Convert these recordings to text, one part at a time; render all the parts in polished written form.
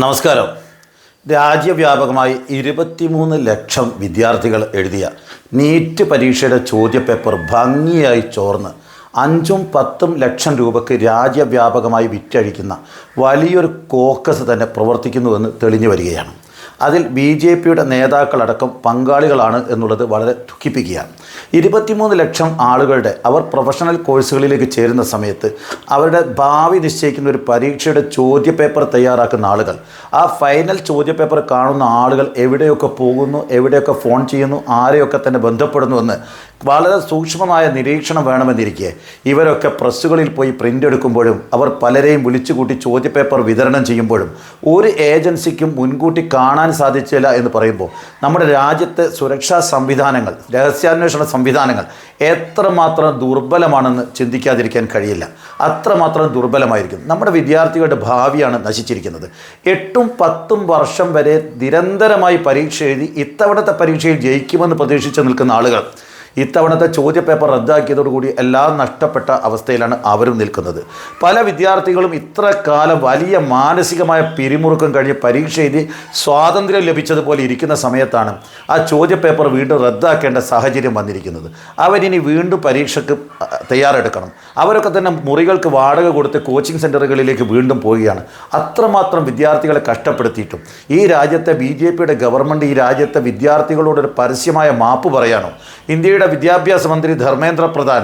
നമസ്കാരം. രാജ്യവ്യാപകമായി 23 ലക്ഷം വിദ്യാർത്ഥികൾ എഴുതിയ നീറ്റ് പരീക്ഷയുടെ ചോദ്യപേപ്പർ ഭംഗിയായി ചോർന്ന് 5-10 ലക്ഷം രൂപയ്ക്ക് രാജ്യവ്യാപകമായി വിറ്റഴിക്കുന്ന വലിയൊരു കോക്കസ് തന്നെ പ്രവർത്തിക്കുന്നുവെന്ന് തെളിഞ്ഞു വരികയാണ്. അതിൽ BJPയുടെ നേതാക്കളടക്കം പങ്കാളികളാണ് എന്നുള്ളത് വളരെ ദുഃഖിപ്പിക്കുകയാണ്. 23 ലക്ഷം ആളുകളുടെ അവർ പ്രൊഫഷണൽ കോഴ്സുകളിലേക്ക് ചേരുന്ന സമയത്ത് അവരുടെ ഭാവി നിശ്ചയിക്കുന്ന ഒരു പരീക്ഷയുടെ ചോദ്യപേപ്പർ തയ്യാറാക്കുന്ന ആളുകൾ, ആ ഫൈനൽ ചോദ്യപേപ്പർ കാണുന്ന ആളുകൾ എവിടെയൊക്കെ പോകുന്നു, എവിടെയൊക്കെ ഫോൺ ചെയ്യുന്നു, ആരെയൊക്കെ തന്നെ ബന്ധപ്പെടുന്നുവെന്ന് വളരെ സൂക്ഷ്മമായ നിരീക്ഷണം വേണമെന്നിരിക്കെ ഇവരൊക്കെ പ്രസ്സുകളിൽ പോയി പ്രിൻ്റ് എടുക്കുമ്പോഴും അവർ പലരെയും വിളിച്ചുകൂട്ടി ചോദ്യപേപ്പർ വിതരണം ചെയ്യുമ്പോഴും ഒരു ഏജൻസിക്കും മുൻകൂട്ടി കാണാൻ സാധിച്ചില്ല എന്ന് പറയുമ്പോൾ നമ്മുടെ രാജ്യത്തെ സുരക്ഷാ സംവിധാനങ്ങൾ, രഹസ്യാന്വേഷണ സംവിധാനങ്ങൾ എത്രമാത്രം ദുർബലമാണെന്ന് ചിന്തിക്കാതിരിക്കാൻ കഴിയില്ല. അത്രമാത്രം ദുർബലമായിരിക്കും. നമ്മുടെ വിദ്യാർത്ഥികളുടെ ഭാവിയാണ് നശിച്ചിരിക്കുന്നത്. 8-10 വർഷം വരെ നിരന്തരമായി പരീക്ഷ എഴുതി ഇത്തവണത്തെ പരീക്ഷയിൽ ജയിക്കുമെന്ന് പ്രതീക്ഷിച്ച് നിൽക്കുന്ന ആളുകൾ ഇത്തവണത്തെ ചോദ്യപേപ്പർ റദ്ദാക്കിയതോടുകൂടി എല്ലാം നഷ്ടപ്പെട്ട അവസ്ഥയിലാണ് അവരും നിൽക്കുന്നത്. പല വിദ്യാർത്ഥികളും ഇത്ര കാലം വലിയ മാനസികമായ പിരിമുറുക്കം കഴിഞ്ഞ് പരീക്ഷ എഴുതി സ്വാതന്ത്ര്യം ലഭിച്ചതുപോലെ ഇരിക്കുന്ന സമയത്താണ് ആ ചോദ്യപേപ്പർ വീണ്ടും റദ്ദാക്കേണ്ട സാഹചര്യം വന്നിരിക്കുന്നത്. അവരിനി വീണ്ടും പരീക്ഷയ്ക്ക് തയ്യാറെടുക്കണം. അവരൊക്കെ തന്നെ മുറികൾക്ക് വാടക കൊടുത്ത് കോച്ചിങ് സെൻ്ററുകളിലേക്ക് വീണ്ടും പോവുകയാണ്. അത്രമാത്രം വിദ്യാർത്ഥികളെ കഷ്ടപ്പെടുത്തിയിട്ടും ഈ രാജ്യത്തെ BJPയുടെ ഗവൺമെൻറ് ഈ രാജ്യത്തെ വിദ്യാർത്ഥികളോടൊരു പരസ്യമായ മാപ്പ് പറയാനോ, ഇന്ത്യയുടെ വിദ്യാഭ്യാസ മന്ത്രി ധർമ്മേന്ദ്ര പ്രധാൻ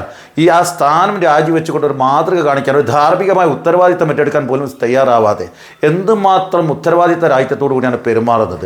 ആ സ്ഥാനം രാജിവെച്ചുകൊണ്ട് ഒരു മാതൃക കാണിക്കാൻ, ഒരു ധാർമ്മികമായ ഉത്തരവാദിത്തം ഏറ്റെടുക്കാൻ പോലും തയ്യാറാവാതെ എന്തുമാത്രം ഉത്തരവാദിത്ത രാഹിത്യത്തോടു കൂടിയാണ് പെരുമാറുന്നത്.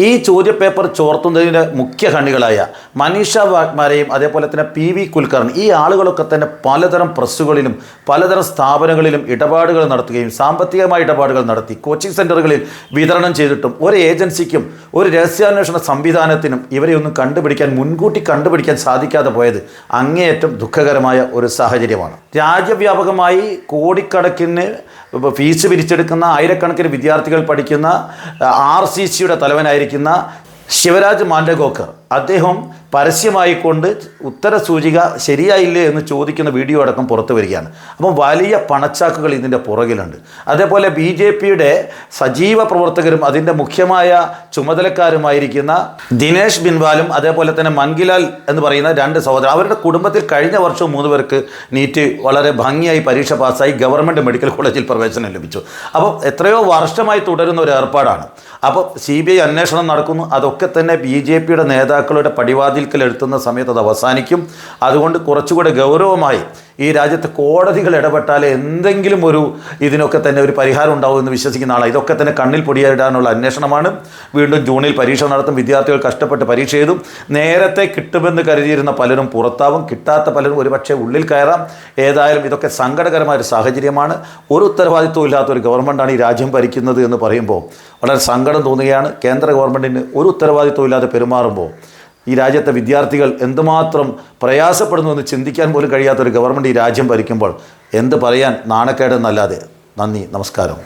ഈ ചോദ്യപേപ്പർ ചോർത്തുന്നതിൻ്റെ മുഖ്യ കണ്ണികളായ മനീഷ വാഗ്മാരെയും അതേപോലെ തന്നെ PV കുൽക്കർണി, ഈ ആളുകളൊക്കെ തന്നെ പലതരം പ്രസ്സുകളിലും പലതരം സ്ഥാപനങ്ങളിലും ഇടപാടുകൾ നടത്തുകയും സാമ്പത്തികമായ ഇടപാടുകൾ നടത്തി കോച്ചിങ് സെൻ്ററുകളിൽ വിതരണം ചെയ്തിട്ടും ഒരു ഏജൻസിക്കും ഒരു രഹസ്യാന്വേഷണ സംവിധാനത്തിനും ഇവരെ ഒന്നും മുൻകൂട്ടി കണ്ടുപിടിക്കാൻ സാധിക്കാതെ പോയത് അങ്ങേയറ്റം ദുഃഖകരമായ ഒരു സാഹചര്യമാണ്. രാജ്യവ്യാപകമായി കോടിക്കണക്കിന് ഫീസ് പിരിച്ചെടുക്കുന്ന ആയിരക്കണക്കിന് വിദ്യാർത്ഥികൾ പഠിക്കുന്ന RCCയുടെ തലവനായിരിക്കുന്ന ശിവരാജ് മാണ്ഡഗോക്കർ, അദ്ദേഹം പരസ്യമായിക്കൊണ്ട് ഉത്തരസൂചിക ശരിയായില്ലേ എന്ന് ചോദിക്കുന്ന വീഡിയോ അടക്കം പുറത്തു വരികയാണ്. അപ്പം വലിയ പണച്ചാക്കുകൾ ഇതിൻ്റെ പുറകിലുണ്ട്. അതേപോലെ BJPയുടെ സജീവ പ്രവർത്തകരും അതിൻ്റെ മുഖ്യമായ ചുമതലക്കാരുമായിരിക്കുന്ന ദിനേശ് ബിൻവാലും അതേപോലെ തന്നെ മൻഗിലാൽ എന്ന് പറയുന്ന 2 സഹോദരർ, അവരുടെ കുടുംബത്തിൽ കഴിഞ്ഞ വർഷം 3 പേർക്ക് നീറ്റ് വളരെ ഭംഗിയായി പരീക്ഷ പാസ്സായി ഗവൺമെൻറ് മെഡിക്കൽ കോളേജിൽ പ്രവേശനം ലഭിച്ചു. അപ്പോൾ എത്രയോ വർഷമായി തുടരുന്ന ഒരു ഏർപ്പാടാണ്. അപ്പോൾ CBI അന്വേഷണം നടക്കുന്നു. അതൊക്കെ തന്നെ BJPയുടെ നേതാക്കളുടെ പടിവാതിൽക്കൽ എത്തുന്ന സമയത്ത് അത് അവസാനിക്കും. അതുകൊണ്ട് കുറച്ചുകൂടെ ഗൗരവമായി ഈ രാജ്യത്തെ കോടതികൾ ഇടപെട്ടാൽ എന്തെങ്കിലും ഇതിനൊക്കെ തന്നെ ഒരു പരിഹാരം ഉണ്ടാവുമെന്ന് വിശ്വസിക്കുന്ന ആളാണ്. ഇതൊക്കെ തന്നെ കണ്ണിൽ പൊടിയിടാനുള്ള അന്വേഷണമാണ്. വീണ്ടും ജൂണിൽ പരീക്ഷ നടത്തും. വിദ്യാർത്ഥികൾ കഷ്ടപ്പെട്ട് പരീക്ഷ എഴുതും. നേരത്തെ കിട്ടുമെന്ന് കരുതിയിരുന്ന പലരും പുറത്താവും, കിട്ടാത്ത പലരും ഒരുപക്ഷെ ഉള്ളിൽ കയറാം. ഏതായാലും ഇതൊക്കെ സങ്കടകരമായ ഒരു സാഹചര്യമാണ്. ഒരു ഉത്തരവാദിത്വം ഇല്ലാത്തൊരു ഗവൺമെൻറ്റാണ് ഈ രാജ്യം ഭരിക്കുന്നത് എന്ന് പറയുമ്പോൾ വളരെ സങ്കടം തോന്നുകയാണ്. കേന്ദ്ര ഗവൺമെൻറ്റിന് ഒരു ഉത്തരവാദിത്വം ഇല്ലാതെ പെരുമാറുമ്പോൾ ഈ രാജ്യത്തെ വിദ്യാർത്ഥികൾ എന്തുമാത്രം പ്രയാസപ്പെടുന്നുവെന്ന് ചിന്തിക്കാൻ പോലും കഴിയാത്തൊരു ഗവൺമെൻറ് ഈ രാജ്യം ഭരിക്കുമ്പോൾ എന്ത് പറയാൻ, നാണക്കേടെന്നല്ലാതെ. നന്ദി, നമസ്കാരം.